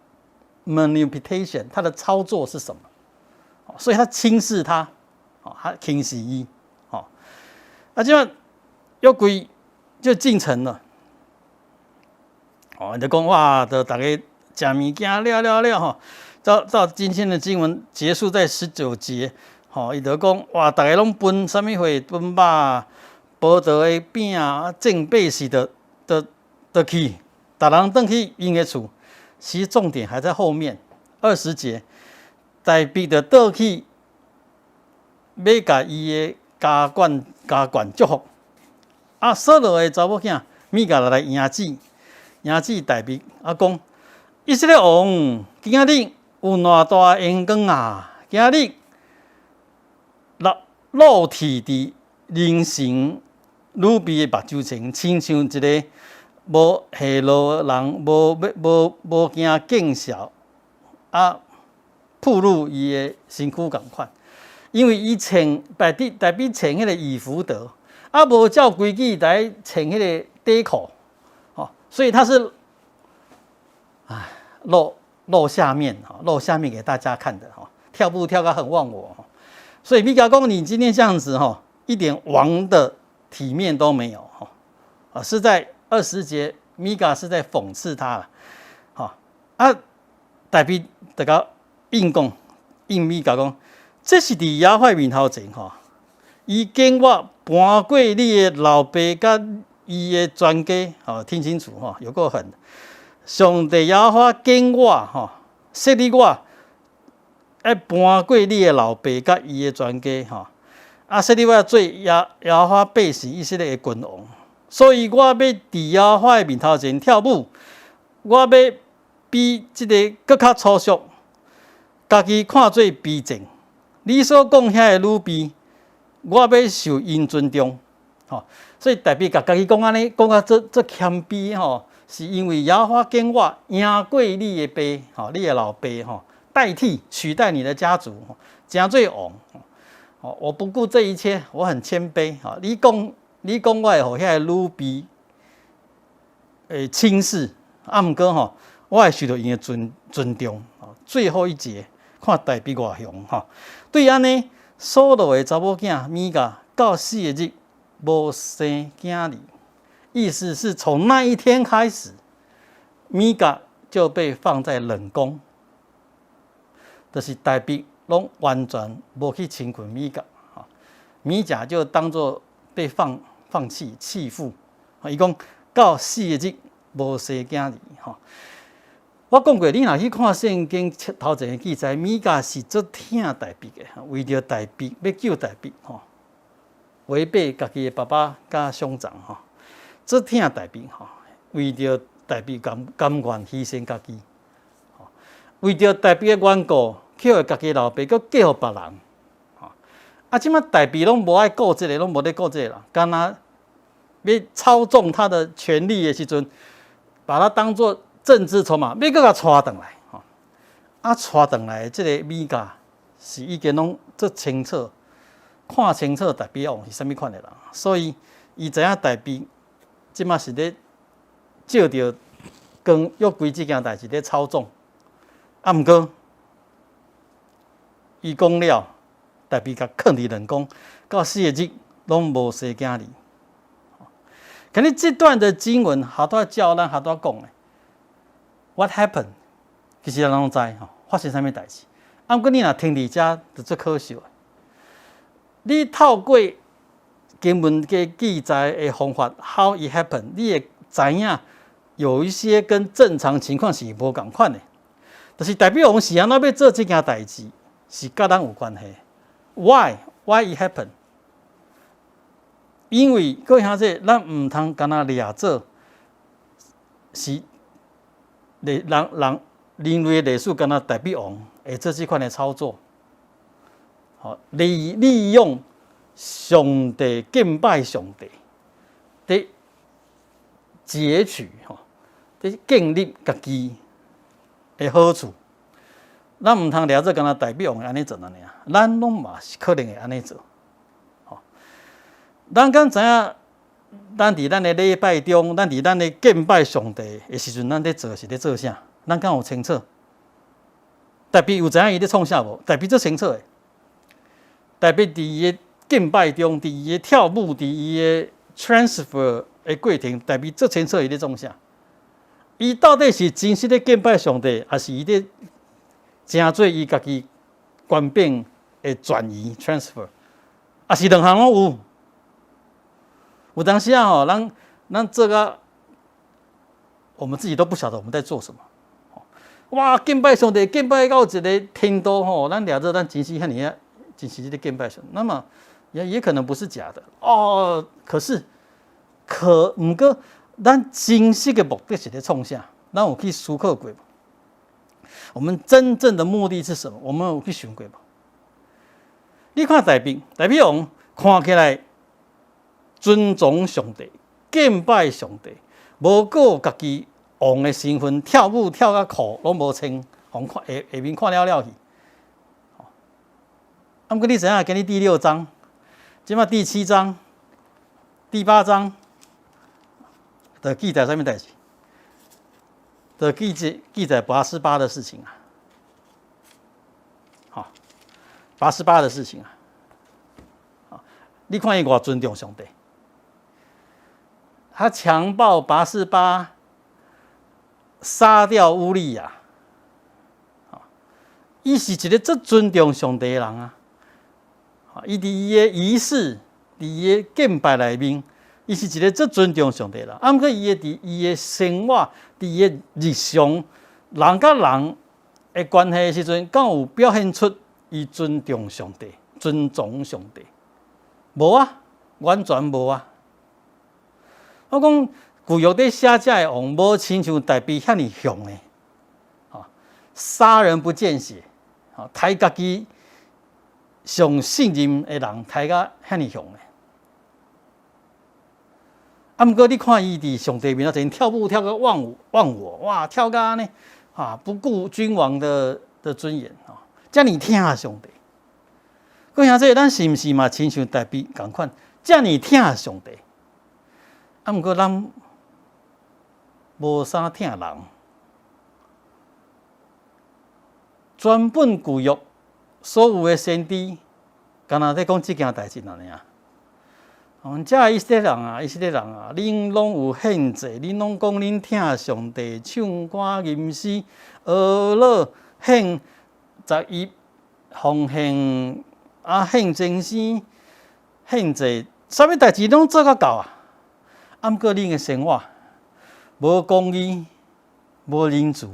manipulation， 他的操作是什么，所以他轻视他，他轻视伊，啊，即摆约柜。就进城了，就讲哇，就大家食物件了吼，到今天的经文结束在19节，伊就讲哇，大家拢分什么货？分肉、葡萄的饼啊，正备时的去，大人回去因的厝。其实重点还在后面20节，大卫就倒去要甲伊的家眷祝福。啊，扫罗的查某囝米迦来迎旨大卫，讲以色列王，今仔日有偌大恩光啊！今仔日裸体伫人形女婢的目睭前，亲像一个无下落的人，无惊见笑啊，暴露伊的身躯共款，因为伊穿大卫穿迄个以弗得。啊，无照规矩来穿迄个底裤，所以他是露下面给大家看的，跳步跳到很忘我，所以米迦讲你今天这样子，一点王的体面都没有，是在20节，米迦是在讽刺他了，啊，大卫就甲应米迦讲，这是伫亚会面头前，伊见我搬过你的老爸甲伊的全家，听清楚，有够狠，上帝耶和华拣我吼，设立我，要搬过你的老爸甲伊的全家吼，设立我做耶和华百姓以色列的君王。所以我要伫耶和华的面头前跳舞，我要比即个更较粗俗，家己看做卑贱。你所讲遐的女婢，我要受因尊重。所以大比甲家己讲安尼，讲啊这谦卑是因为耶和华拣我赢过你的爸，你的老爸代替取代你的家族，真做王。我不顾这一切，我很谦卑。你讲我会互遐女婢轻视，毋过我会受到因的尊重。最后一节，看大比偌凶对安尼，所罗的查某囝米迦到死的日无生囝儿，意思是从那一天开始，米迦就被放在冷宫，就是大比拢完全无去亲近米迦，米迦就当作被放弃弃妇。伊讲到死的日无生囝儿。我讲过，你若去看圣经头前的记载，米迦是足疼大比的，为着大比要救大比违背家己的爸爸甲兄长足疼大比为着大比甘愿牺牲家己，为着大比的缘故，捡家己老爸，佮嫁互别人。即摆大比拢无爱顾这个，拢无咧顾这个啦，干那要操纵他的权力的时阵，把他当作政治筹码，要搁甲带转来，带转来即个米迦是已经拢足清楚，看清楚大比王是啥物款的人，所以伊知影大比即摆是咧照着跟约柜即件代志咧操纵，毋过伊讲了，大比甲藏伫冷宫，到死的日拢无生囝儿。肯定这段的经文，好多教咱好多讲的。What happened？ 其实咱拢知发生啥物代志。毋过你若听伫遮，就最可笑。你透过经文嘅记载的方法 ，How it happened， 你会知影有一些跟正常情况是无共款的。就是代表王是安怎要做这件代志，是甲咱有关系。Why it happened？ 因为各位兄弟，咱毋通干那掠做是人类的历史，干那代表王会做这款的操作，利用上帝敬拜上帝的截取的建立家己的好处。咱毋通掠做干那代表王安尼做安尼啊，咱拢嘛是可能会安尼做。咱敢知影，咱伫咱的礼拜中，咱伫咱的敬拜上帝的时阵，咱咧做是咧做啥？咱敢有清楚？大比有知影伊咧创啥无？大比最清楚的。大比伫伊的敬拜中，伫伊的跳舞，伫伊的 transfer 的过程，大比最清楚伊咧创啥？伊到底是真实咧敬拜上帝，还是伊咧正做伊家己权柄的转移 transfer？ 还是两项拢有？有当时咱做个，我们自己都不晓得我们在做什么。哇，敬拜上帝，敬拜到一个程度咱了解咱真是遐尼啊，真是咧敬拜上帝。那么也可能不是假的毋过咱真实的目的是咧创啥？咱有去思考过无？我们真正的目的是什么？我们有去想过无？你看大比王看起来。尊重上帝，敬拜上帝，无顾家己王的身份，跳舞跳甲裤拢无穿，互下面看了去。毋过你知影，今日第6章，即摆第7章、第8章，就记载啥物代志？就记载拔示巴的事情啊。拔示巴的事情啊。你看伊偌尊重上帝。他强暴拔示巴，杀掉乌利亚，伊是一个最尊重上帝的人啊！伊伫伊的仪式，伫伊的敬拜内面，伊是一个最尊重上帝啦。毋过伊的生活，伫伊的日常，人甲人的关系的时阵，敢有表现出伊尊重上帝、尊重上帝？无啊，完全无啊。我讲旧约伫写这的王，无亲像大卫遐尼凶的，杀人不见血，杀家己上信任的人，杀甲遐尼凶的。啊，毋过你看伊伫上帝面前跳舞跳个忘我，哇，跳个安尼不顾君王的尊严遮尔疼上帝。各位兄弟，咱是毋是嘛亲像大卫共款，遮尔疼上帝？啊，毋过咱无啥疼人，全本旧约所有的先知，敢若在讲即件代志尔尔。遮以色列人啊，恁拢有献祭，恁拢讲恁疼上帝，唱歌吟诗，俄勒献11奉献献真生，献祭，啥物代志拢做甲到啊！啊，毋过恁的生活无公义，无仁慈，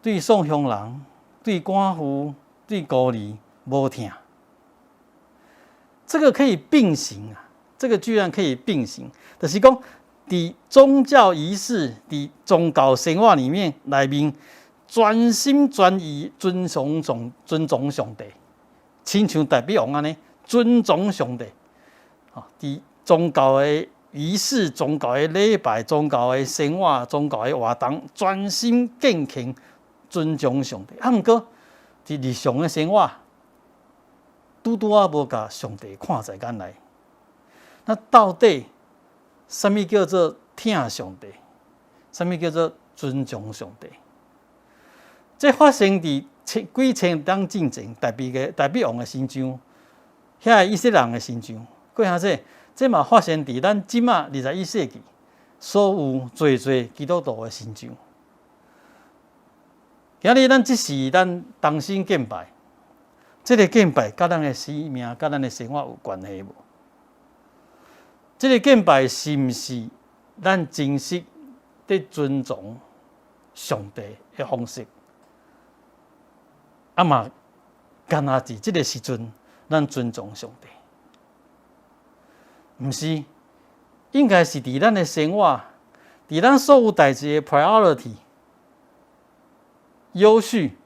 对送乡人、对寡妇、对孤儿无疼。这个可以并行啊！这个居然可以并行，就是讲，伫宗教仪式、伫宗教生活里面专心专意尊崇上帝，亲像大卫王安尼尊重上帝。伫宗教的仪式、宗教的礼拜、宗教的生活、宗教的活动，专心敬虔尊重上帝。啊，毋过伫日常的生活，拄无甲上帝看在眼内。那到底什么叫做疼上帝？什么叫做尊重上帝？这发生伫几千当进前大卫王的身上，遐以色列人的身上。各位兄弟，这嘛发生伫咱即马21世纪所有侪基督徒的身上。今日咱即是咱同心敬拜。这个敬拜甲咱的生命、甲咱的生活有关系无？这个敬拜是毋是咱真实的尊重上帝的方式？啊嘛，干那伫这个时阵，咱尊重上帝，毋是？应该是伫咱的生活，伫咱所有代志的 priority 优序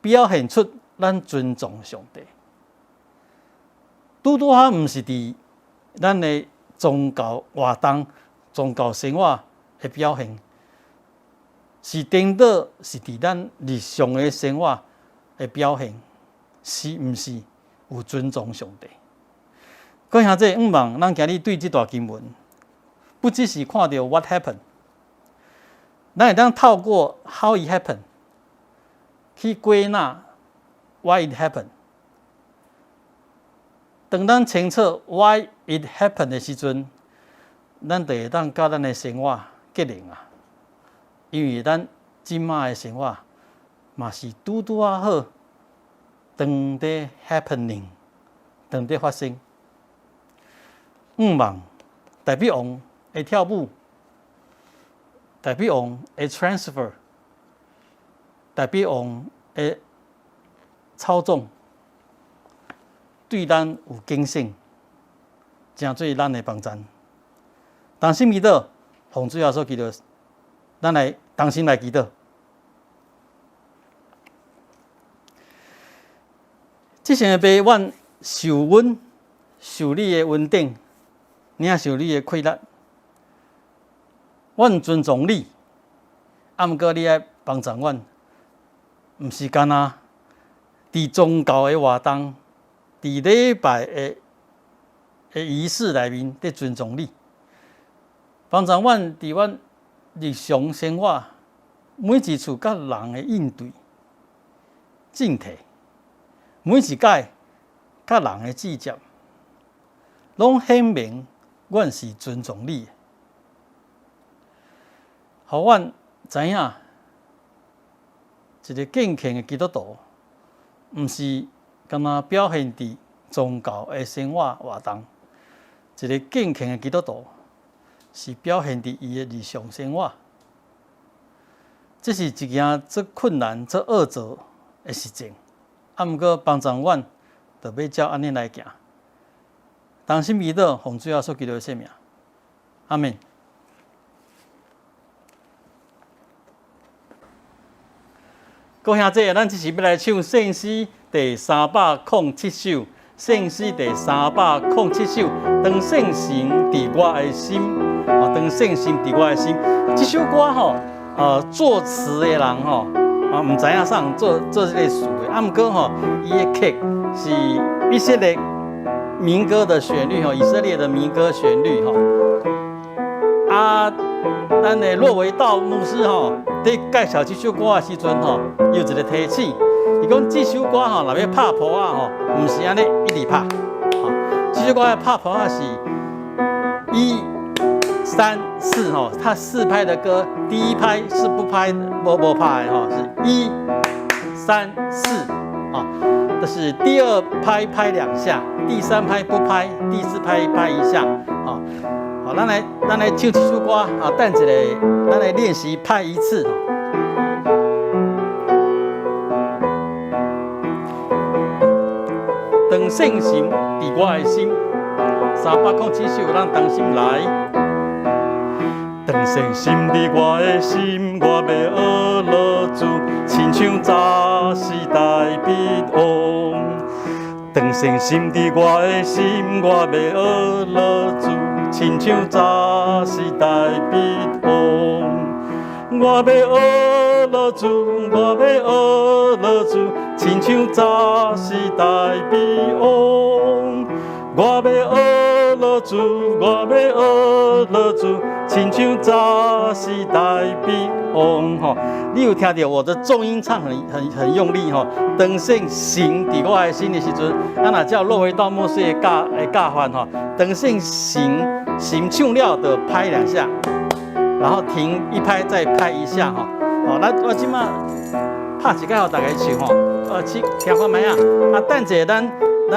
表现出。咱尊重上帝，拄毋是伫咱的宗教活动、宗教生活的表现，是颠倒是伫咱日常的生活的表现，是毋是有尊重上帝？各位兄弟，毋茫咱今日对这段经文，不只是看到 what happened， 咱会当透过 how it happened 去归纳。Why it happened？ 当咱清楚 Why it happened 的时阵，咱就会当甲咱的生活结连啊。因为咱即马的生活嘛是拄好，当在 happening， 当在发生。茫大卫王会跳舞，大卫王会 transfer， 大卫王会操纵对咱有警醒，真做咱的帮衬。同心祈祷，奉主耶稣基督，咱来同心来祈祷。这些爸，阮受阮受你的恩典，领受你的馈赠，阮尊重你，啊，毋过你爱帮助阮，毋是干那。伫宗教的活动，伫礼拜的仪式内面，伫尊重你，帮助阮伫阮日常生活每一处甲人的应对、敬体，每一摆甲人的计较，拢显明阮是尊重你的，互阮知影一个敬虔的基督徒。毋是干那表现伫宗教的生活活动，一个敬虔的基督徒，是表现伫伊的日常生活。这是一件最困难、最恶做的事情。毋过帮助阮，就要照安尼来行。当心祈祷，奉主耶稣基督的圣名，阿门。各位兄弟，咱这是要来唱圣诗第307首，圣诗第307首，当圣神伫我的心，当圣神伫我的心。这首歌吼，作词的人吼，唔知影啥人做这个词的，毋过吼，伊的曲是以色列民歌的旋律吼，以色列的民歌旋律吼。咱的洛维道牧师吼，在介绍这首歌的时阵吼，有一个提醒，伊讲这首歌吼，若要拍谱啊吼，唔是安尼一直拍，吼，这首歌的拍谱啊是1、3、4吼，它4拍的歌，第一拍是不拍的，不拍的吼，是1、3、4，啊，这是第二拍拍2下，第3拍不拍，第4拍拍1下，啊。好，咱来唱这首歌啊，等一下，咱来练习拍1次。当圣神伫我的心，307首，咱同心来。当圣神伫我的心，我要学落主，亲像早时代必往。当圣神伫我的心，我要学落主。亲像早时代必往，我要学落主，我要学落主，亲像早时代必往，我要学落主，我要学落主，亲像早时代必往。吼，你有听到我的重音唱很用力吼？当圣神伫我的心的时阵，咱若照洛维道牧师的教法吼，当圣神唱了就拍2下，然后停1拍再拍1下吼。好，我即马拍一个互大家唱吼，去听看卖啊。等者咱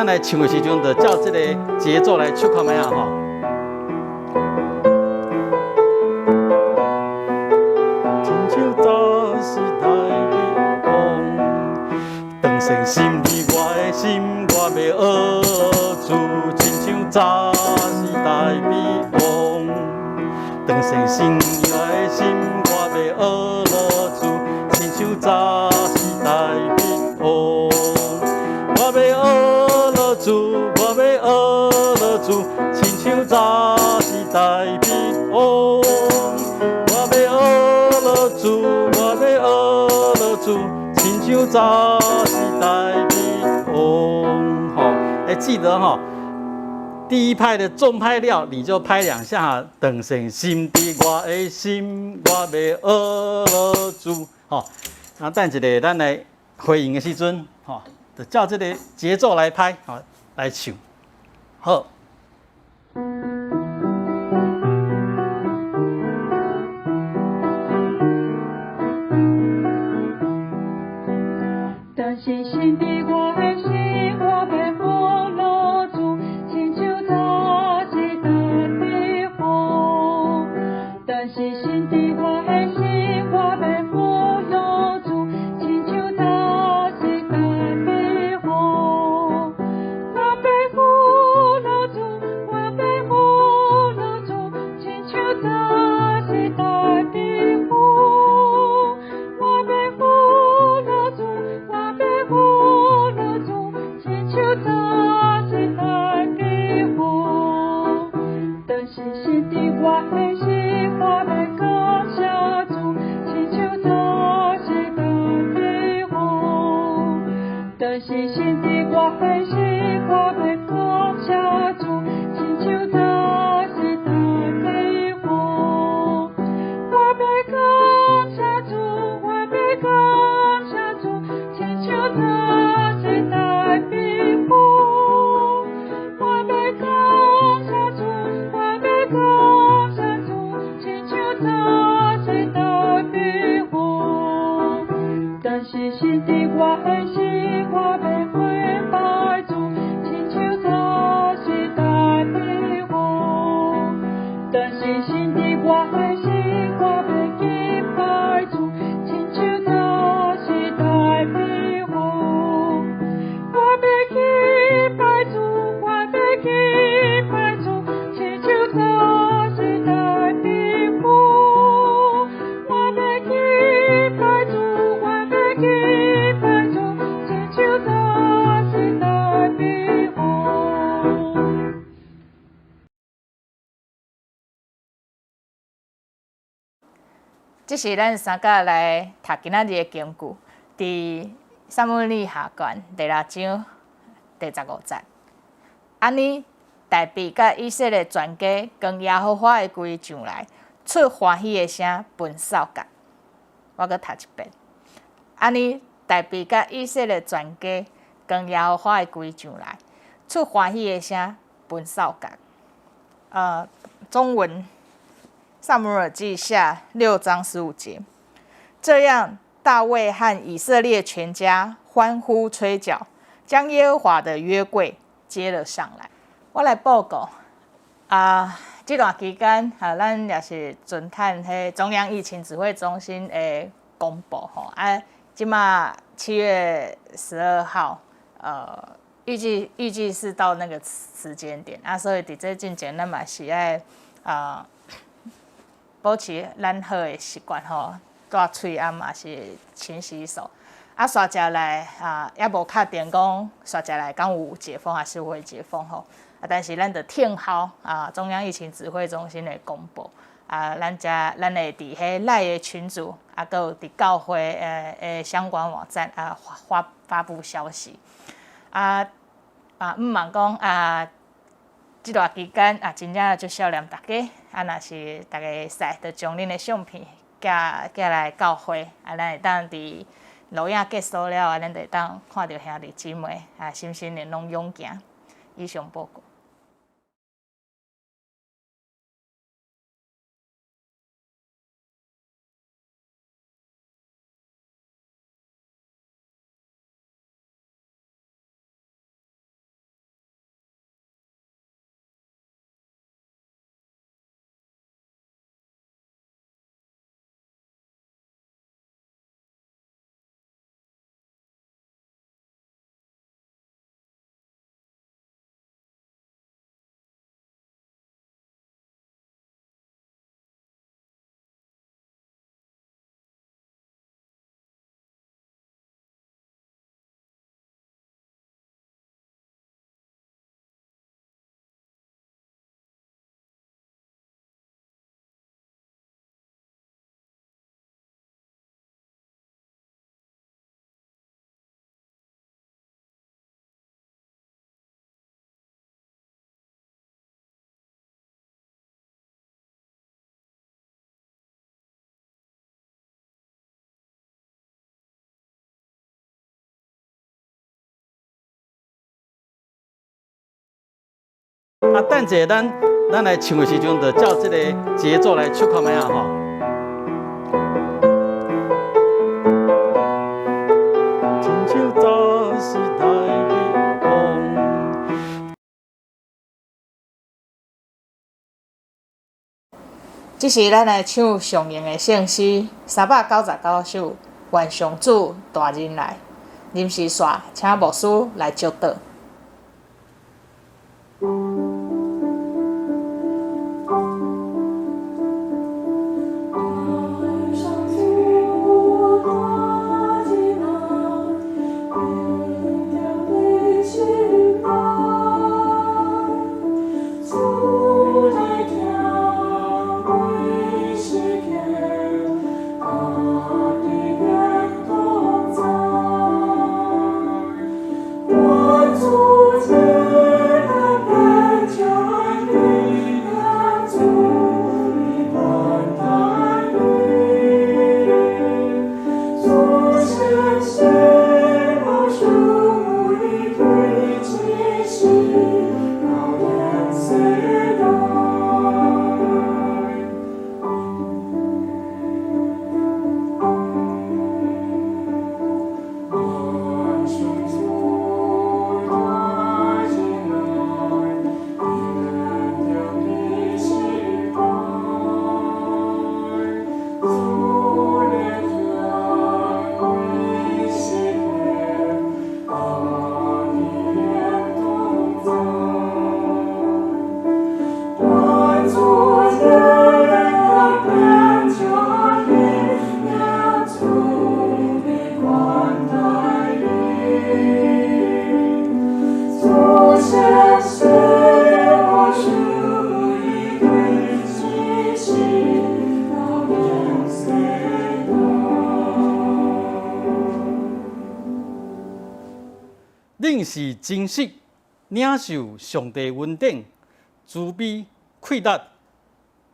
来唱的时阵，就照这个节奏来唱看卖啊吼。亲像早时代必往，当圣神伫我的心，我要学主，亲像早时代必往。当圣神伫我的心，我要学落主，亲像早时代必往。我要学落主，我要学落主，亲像早时代必往。我要学落主，我要学落主，亲像早时代必往。吼，记得吼。第一拍的重拍了，你就拍2下。当圣神伫我的心，我要学落主。吼，等一下咱来回应的时阵，吼，就照这个节奏来拍，好，来唱。好。当圣神伫我的心，我要学落主。当圣神伫我的心，我要学落主，亲像早时代必往。我要学落主，我要学落主，亲像早时代必往。我要学落主，我要学落主，亲像早时代必往。当圣神伫我的心。我要感谢主，亲像早时代必往。当圣神伫我的心，我要感谢主，亲像早时代必往。我要感谢主，我要感谢主，亲像早时代必往。我要感谢主，我要感谢主。早时代必往，当圣神伫我的心，我要跪拜主，亲像早时代必往。这是咱三甲来读今仔日的经句，伫撒母耳记下卷第6章第15节。安尼，大卫甲以色列全家跟耶和华的归上来，出欢喜的声，奔扫甲。我阁读一遍。安尼，大卫甲以色列全家跟耶和华的归上来，出欢喜的声，奔扫甲。中文。撒母耳记下6章15节，这样大卫和以色列全家欢呼吹角，将耶和华的约柜接了上来。我来报告这段期间咱也是尊探迄中央疫情指挥中心的公布吼即马7月12号，预计是到那个时间点所以伫这进前咱嘛是爱保持咱好的习惯吼，戴喙嘛是勤洗手。刷食来也无确定讲刷食来敢有解封还是未解封吼。但是咱着听候中央疫情指挥中心的公布咱会伫迄赖的群组阁有伫教会相关网站发布消息毋茫讲这段期间真正就少念大家若是大家会使，就将恁的相片寄来教会咱会当伫录影结束了咱就会当看到兄弟姊妹心心连拢勇行。以上报告。等者咱来唱的时阵，就照这个节奏来唱，看卖吼。亲像早时代的风。这是咱来唱上英的圣诗399首，愿上主大人来。临时煞，请牧师来接导。恁是真实领受上帝恩典、慈悲、快乐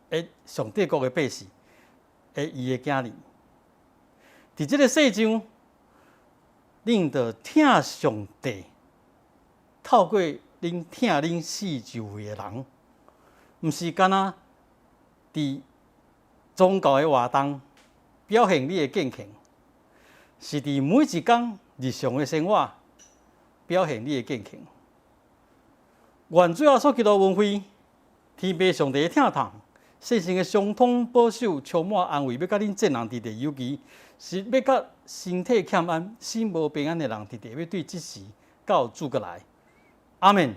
的上帝国的百姓，伊的囝儿。伫即个世上，恁着听上帝，透过恁听恁四周围的人，毋是干那伫宗教的活动表现你的敬虔，是伫每一工日常的生活表现你的敬虔。愿最后所给的恩惠，天父上帝的疼痛，圣神的相通保守，充满安慰，要甲恁众人伫地，尤其是要甲身体欠安、心无平安的人伫地，要对即时到主过来。阿门。